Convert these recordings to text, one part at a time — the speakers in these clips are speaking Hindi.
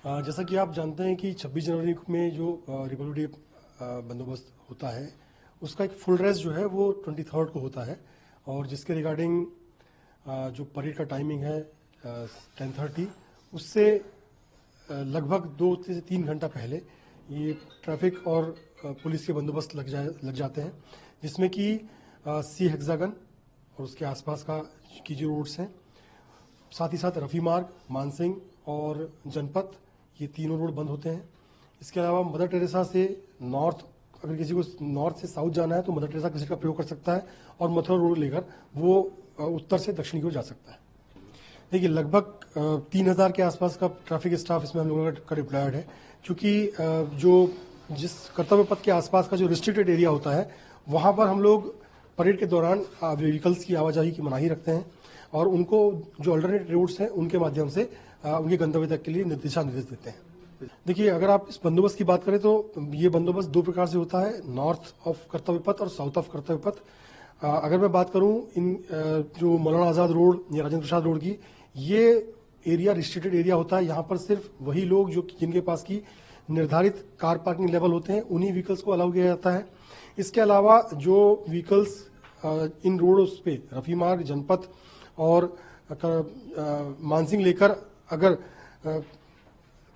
जैसा कि आप जानते हैं कि 26 जनवरी में जो रिपब्लिक डे बंदोबस्त होता है उसका एक फुल ड्रेस जो है वो 23 को होता है और जिसके रिगार्डिंग जो परेड का टाइमिंग है 10:30 उससे लगभग 2 से 3 घंटा पहले ये ट्रैफिक और पुलिस के बंदोबस्त लग जाते हैं, जिसमें कि सी हेक्सागन और उसके आसपास की जो रोड्स हैं, साथ ही साथ रफ़ी मार्ग, मानसिंह और जनपथ, ये तीनों रोड बंद होते हैं। इसके अलावा मदर टेरेसा से नॉर्थ, अगर किसी को नॉर्थ से साउथ जाना है तो मदर टेरेसा का प्रयोग कर सकता है और मथुरा रोड लेकर वो उत्तर से दक्षिण की ओर जा सकता है। देखिए, लगभग 3000 के आसपास का ट्रैफिक स्टाफ इसमें हम लोगों का डिप्लॉयड है, क्योंकि जिस कर्तव्य पथ के आसपास का जो रिस्ट्रिक्टेड एरिया होता है वहाँ पर हम लोग परेड के दौरान व्हीकल्स की आवाजाही की मनाही रखते हैं और उनको जो अल्टरनेट रूट्स हैं उनके माध्यम से उनके गंतव्य तक के लिए दिशा निर्देश देते हैं। देखिए, अगर आप इस बंदोबस्त की बात करें तो ये बंदोबस्त 2 प्रकार से होता है, नॉर्थ ऑफ कर्तव्य पथ और साउथ ऑफ कर्तव्य पथ। अगर मैं बात करूं इन जो मौलाना आज़ाद रोड या राजेंद्र प्रसाद रोड की, ये एरिया रिस्ट्रिक्टेड एरिया होता है। यहाँ पर सिर्फ वही लोग जिनके पास की निर्धारित कार पार्किंग लेवल होते हैं उन्हीं व्हीकल्स को अलाउ किया जाता है। इसके अलावा जो व्हीकल्स इन रोड्स पे रफ़ी मार्ग, जनपथ और मानसिंह लेकर अगर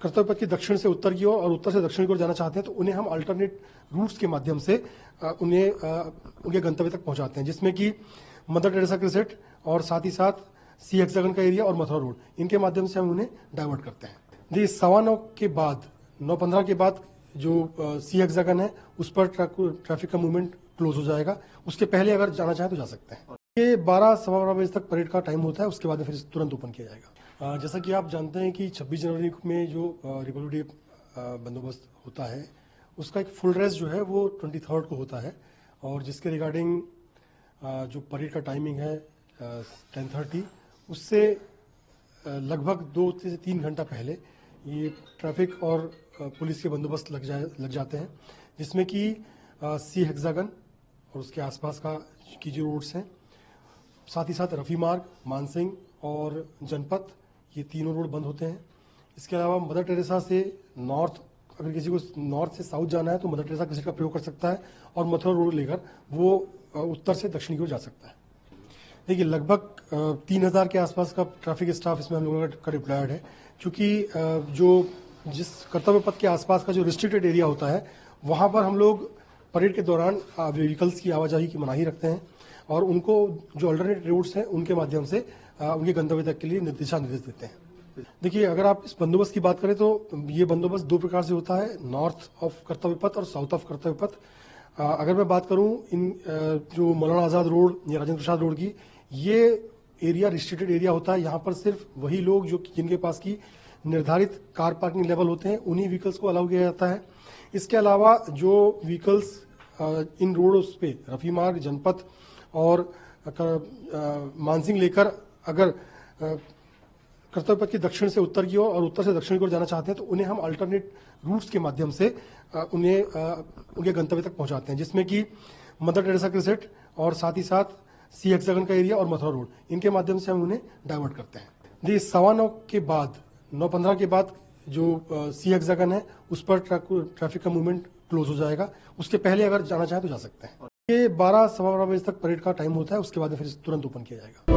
कर्तव्य पथ की दक्षिण से उत्तर की ओर और उत्तर से दक्षिण की ओर जाना चाहते हैं तो उन्हें हम अल्टरनेट रूट्स के माध्यम से उन्हें उनके गंतव्य तक पहुंचाते हैं, जिसमें कि मदर टेरेसा क्रिसेट और साथ ही साथ सी हेक्सागन का एरिया और मथुरा रोड, इनके माध्यम से हम उन्हें डाइवर्ट करते हैं। देखिए, 9:15 के बाद 9:15 के बाद जो सी हेक्सागन है उस पर ट्रैफिक का मूवमेंट क्लोज हो जाएगा। उसके पहले अगर जाना चाहें तो जा सकते हैं। ये 12-12:15 बजे तक परेड का टाइम होता है, उसके बाद फिर तुरंत ओपन किया जाएगा। जैसा कि आप जानते हैं कि 26 जनवरी में जो रिपब्लिक डे बंदोबस्त होता है उसका एक फुल ड्रेस जो है वो 23 को होता है और जिसके रिगार्डिंग जो परेड का टाइमिंग है 10:30 उससे लगभग 2 से 3 घंटा पहले ये ट्रैफिक और पुलिस के बंदोबस्त लग जाते हैं, जिसमें कि सी हेक्सागन और उसके आसपास की जो रोड्स हैं, साथ ही साथ रफ़ी मार्ग, मानसिंह और जनपथ, ये तीनों रोड बंद होते हैं। इसके अलावा मदर टेरेसा से नॉर्थ, अगर किसी को नॉर्थ से साउथ जाना है तो मदर टेरेसा का प्रयोग कर सकता है और मथुरा रोड लेकर वो उत्तर से दक्षिण की ओर जा सकता है। देखिए, लगभग 3000 के आसपास का ट्रैफिक स्टाफ इसमें हम लोगों का डिप्लॉयड है, क्योंकि जिस कर्तव्य पथ के आसपास का जो रिस्ट्रिक्टेड एरिया होता है वहाँ पर हम लोग परेड के दौरान व्हीकल्स की आवाजाही की मनाही रखते हैं और उनको जो अल्टरनेट रूट्स हैं उनके माध्यम से उनके गंतव्य तक के लिए दिशा निर्देश देते हैं। देखिए, अगर आप इस बंदोबस्त की बात करें तो ये बंदोबस्त 2 प्रकार से होता है, नॉर्थ ऑफ कर्तव्य पथ और साउथ ऑफ कर्तव्य पथ। अगर मैं बात करूं इन जो मौलाना आज़ाद रोड या राजेंद्र प्रसाद रोड की, ये एरिया रिस्ट्रिक्टेड एरिया होता है। यहाँ पर सिर्फ वही लोग जिनके पास की निर्धारित कार पार्किंग लेवल होते हैं उन्हीं व्हीकल्स को अलाउ किया जाता है। इसके अलावा जो व्हीकल्स इन रोड्स पे रफ़ी मार्ग, जनपथ और मानसिंह लेकर अगर कर्तव्य पथ की दक्षिण से उत्तर की ओर और उत्तर से दक्षिण की ओर जाना चाहते हैं तो उन्हें हम अल्टरनेट रूट्स के माध्यम से उन्हें उनके गंतव्य तक पहुंचाते हैं, जिसमें कि मदर टेरेसा क्रिसेट और साथ ही साथ सी हेक्सागन का एरिया और मथुरा रोड, इनके माध्यम से हम उन्हें डाइवर्ट करते हैं। देखिए, 9:15 के बाद 9:15 के बाद जो सी हेक्सागन है उस पर ट्रैफिक का मूवमेंट क्लोज हो जाएगा। उसके पहले अगर जाना चाहें तो जा सकते हैं। ये 12-12:15 बजे तक परेड का टाइम होता है, उसके बाद फिर तुरंत ओपन किया जाएगा।